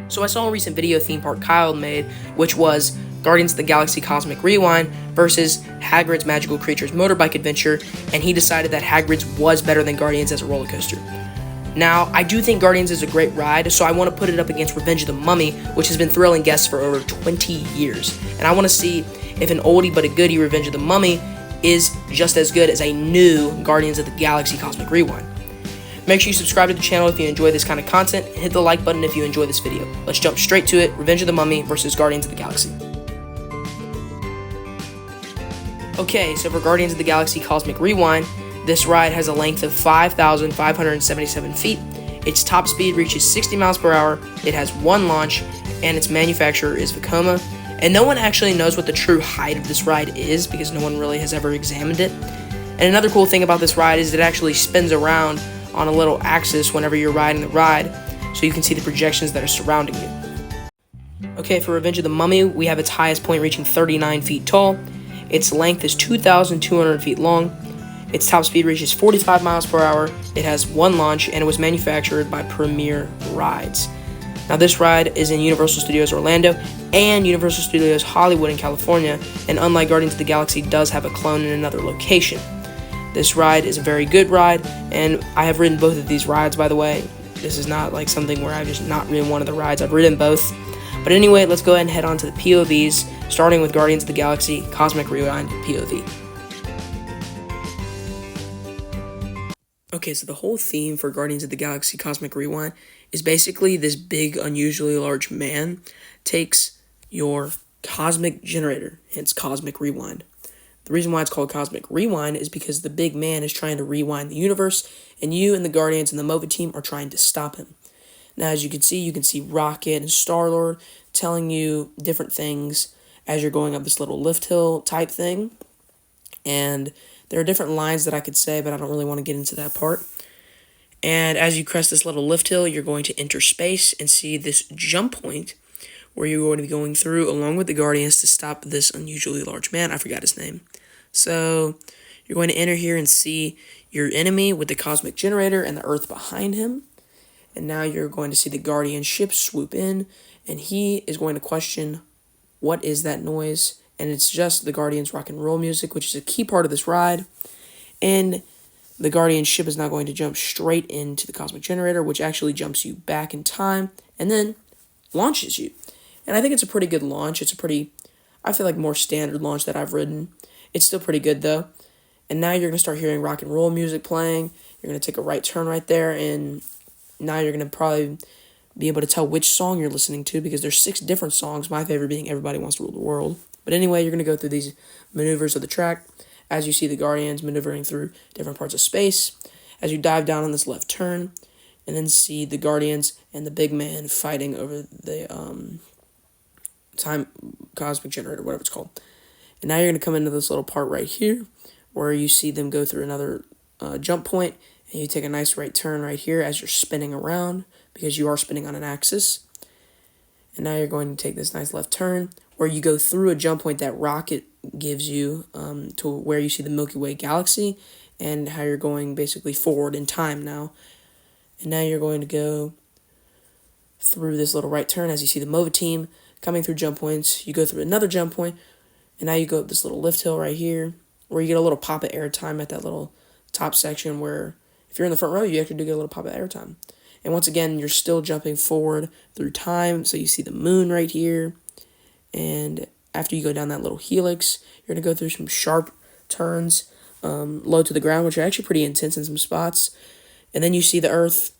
So I saw a recent video theme park Kyle made, which was Guardians of the Galaxy Cosmic Rewind versus Hagrid's Magical Creatures Motorbike Adventure, and he decided that Hagrid's was better than Guardians as a roller coaster. Now, I do think Guardians is a great ride, so I want to put it up against Revenge of the Mummy, which has been thrilling guests for over 20 years. And I want to see if an oldie but a goodie Revenge of the Mummy is just as good as a new Guardians of the Galaxy Cosmic Rewind. Make sure you subscribe to the channel if you enjoy this kind of content, and hit the like button if you enjoy this video. Let's jump straight to it. Revenge of the Mummy versus Guardians of the Galaxy. Okay, so for Guardians of the Galaxy Cosmic Rewind, this ride has a length of 5,577 feet. Its top speed reaches 60 miles per hour. It has one launch, and its manufacturer is Vekoma. And no one actually knows what the true height of this ride is because no one really has ever examined it. And another cool thing about this ride is it actually spins around on a little axis whenever you're riding the ride, so you can see the projections that are surrounding you. Okay, for Revenge of the Mummy, we have its highest point reaching 39 feet tall. Its length is 2,200 feet long. Its top speed reaches 45 miles per hour. It has one launch, and it was manufactured by Premier Rides. Now, this ride is in Universal Studios Orlando and Universal Studios Hollywood in California, and unlike Guardians of the Galaxy, does have a clone in another location. This ride is a very good ride, and I have ridden both of these rides, by the way. This is not like something where I've just not ridden one of the rides. I've ridden both. But anyway, let's go ahead and head on to the POVs, starting with Guardians of the Galaxy Cosmic Rewind POV. Okay, so the whole theme for Guardians of the Galaxy Cosmic Rewind is basically this big, unusually large man takes your cosmic generator, hence Cosmic Rewind. The reason why it's called Cosmic Rewind is because the big man is trying to rewind the universe, and you and the Guardians and the MOVA team are trying to stop him. Now, as you can see Rocket and Star-Lord telling you different things as you're going up this little lift hill type thing, and there are different lines that I could say, but I don't really want to get into that part. And as you crest this little lift hill, you're going to enter space and see this jump point where you're going to be going through along with the Guardians to stop this unusually large man. I forgot his name. So you're going to enter here and see your enemy with the cosmic generator and the Earth behind him. And now you're going to see the Guardian ship swoop in, and he is going to question, what is that noise? And it's just the Guardians rock and roll music, which is a key part of this ride. And the Guardian ship is now going to jump straight into the cosmic generator, which actually jumps you back in time and then launches you. And I think it's a pretty good launch. It's a pretty, I feel like, more standard launch that I've ridden. It's still pretty good, though. And now you're going to start hearing rock and roll music playing. You're going to take a right turn right there, and now you're going to probably be able to tell which song you're listening to because there's 6 different songs, my favorite being Everybody Wants to Rule the World. But anyway, you're going to go through these maneuvers of the track as you see the Guardians maneuvering through different parts of space, as you dive down on this left turn, and then see the Guardians and the big man fighting over the time cosmic generator, whatever it's called. And now you're going to come into this little part right here where you see them go through another jump point, and you take a nice right turn right here as you're spinning around because you are spinning on an axis. And now you're going to take this nice left turn where you go through a jump point that Rocket gives you to where you see the Milky Way galaxy and how you're going basically forward in time now. And now you're going to go through this little right turn as you see the MOVA team coming through jump points. You go through another jump point, and now you go up this little lift hill right here where you get a little pop of airtime at that little top section where if you're in the front row, you actually do get a little pop of airtime. And once again, you're still jumping forward through time, so you see the moon right here. And after you go down that little helix, you're going to go through some sharp turns low to the ground, which are actually pretty intense in some spots. And then you see the Earth,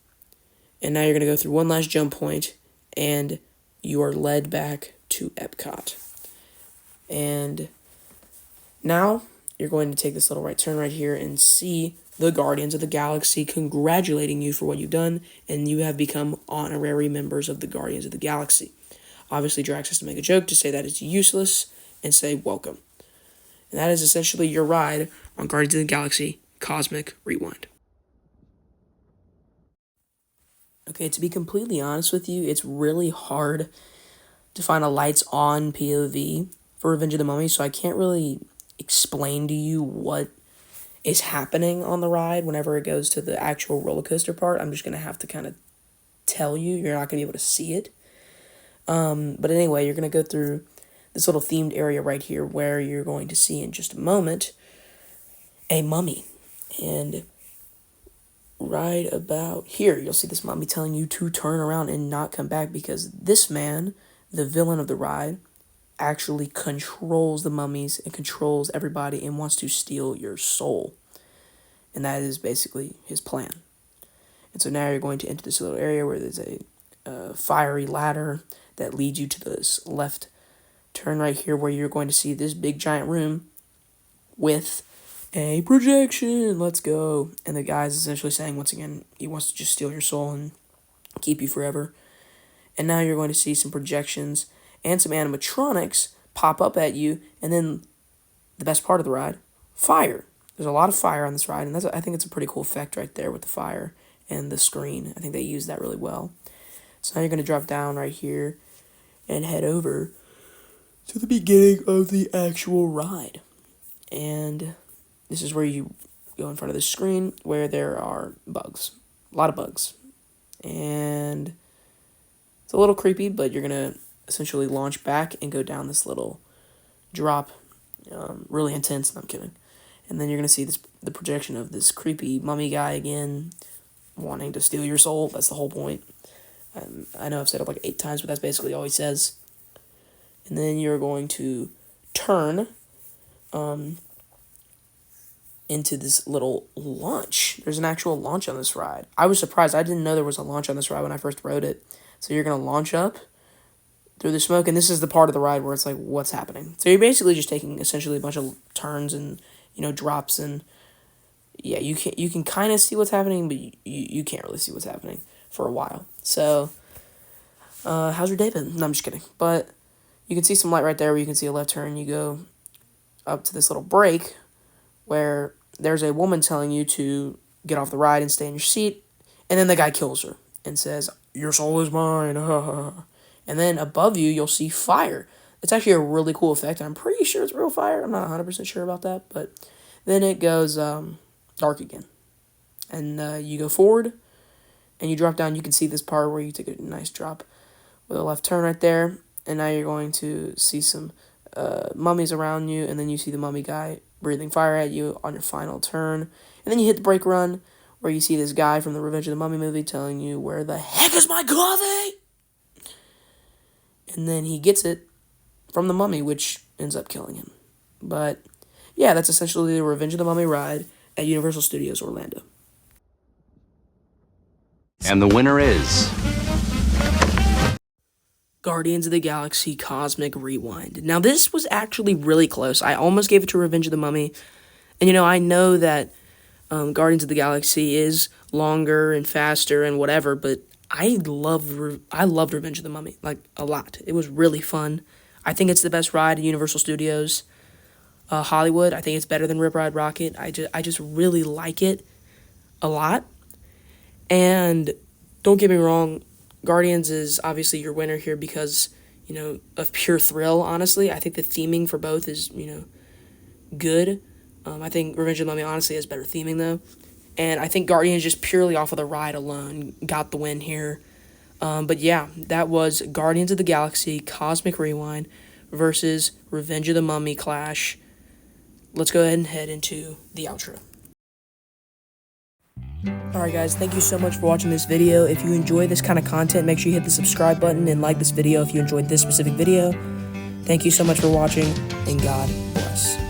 and now you're going to go through one last jump point, and you are led back to Epcot. And now you're going to take this little right turn right here and see the Guardians of the Galaxy congratulating you for what you've done, and you have become honorary members of the Guardians of the Galaxy. Obviously, Drax has to make a joke to say that it's useless and say welcome. And that is essentially your ride on Guardians of the Galaxy Cosmic Rewind. Okay, to be completely honest with you, it's really hard to find a lights on POV for Revenge of the Mummy, so I can't really explain to you what is happening on the ride whenever it goes to the actual roller coaster part. I'm just going to have to kind of tell you. You're not going to be able to see it. But anyway, you're going to go through this little themed area right here where you're going to see in just a moment a mummy. And right about here, you'll see this mummy telling you to turn around and not come back because this man, the villain of the ride, actually controls the mummies and controls everybody and wants to steal your soul. And that is basically his plan. And so now you're going to enter this little area where there's a fiery ladder that leads you to this left turn right here where you're going to see this big giant room with a projection. Let's go. And the guy's essentially saying, once again, he wants to just steal your soul and keep you forever. And now you're going to see some projections and some animatronics pop up at you. And then the best part of the ride, fire. There's a lot of fire on this ride, and I think it's a pretty cool effect right there with the fire and the screen. I think they use that really well. So now you're going to drop down right here and head over to the beginning of the actual ride. And this is where you go in front of the screen where there are bugs. A lot of bugs. And it's a little creepy, but you're going to essentially launch back and go down this little drop. Really intense. No, I'm kidding. And then you're going to see the projection of this creepy mummy guy again, wanting to steal your soul. That's the whole point. I know I've said it like 8 times, but that's basically all he says. And then you're going to turn into this little launch. There's an actual launch on this ride. I was surprised. I didn't know there was a launch on this ride when I first rode it. So you're going to launch up through the smoke, and this is the part of the ride where it's like, what's happening? So you're basically just taking essentially a bunch of turns and, drops, and yeah, you can kind of see what's happening, but you can't really see what's happening for a while. So, how's your day been? No, I'm just kidding. But you can see some light right there where you can see a left turn. You go up to this little break where there's a woman telling you to get off the ride and stay in your seat, and then the guy kills her and says, "Your soul is mine." And then above you, you'll see fire. It's actually a really cool effect, and I'm pretty sure it's real fire. I'm not 100% sure about that, but then it goes dark again. And you go forward, and you drop down. You can see this part where you take a nice drop with a left turn right there, and now you're going to see some mummies around you, and then you see the mummy guy breathing fire at you on your final turn. And then you hit the brake run, where you see this guy from the Revenge of the Mummy movie telling you, "Where the heck is my coffee?" And then he gets it from the mummy, which ends up killing him. But yeah, that's essentially the Revenge of the Mummy ride at Universal Studios Orlando. And the winner is Guardians of the Galaxy Cosmic Rewind. Now, this was actually really close. I almost gave it to Revenge of the Mummy. And, I know that Guardians of the Galaxy is longer and faster and whatever, but I loved Revenge of the Mummy, like, a lot. It was really fun. I think it's the best ride at Universal Studios Hollywood. I think it's better than Rip Ride Rocket. I just really like it a lot. And don't get me wrong, Guardians is obviously your winner here because, of pure thrill, honestly. I think the theming for both is, good. I think Revenge of the Mummy honestly has better theming, though. And I think Guardians, just purely off of the ride alone, got the win here. But yeah, that was Guardians of the Galaxy Cosmic Rewind versus Revenge of the Mummy Clash. Let's go ahead and head into the outro. Alright guys, thank you so much for watching this video. If you enjoy this kind of content, make sure you hit the subscribe button and like this video if you enjoyed this specific video. Thank you so much for watching, and God bless.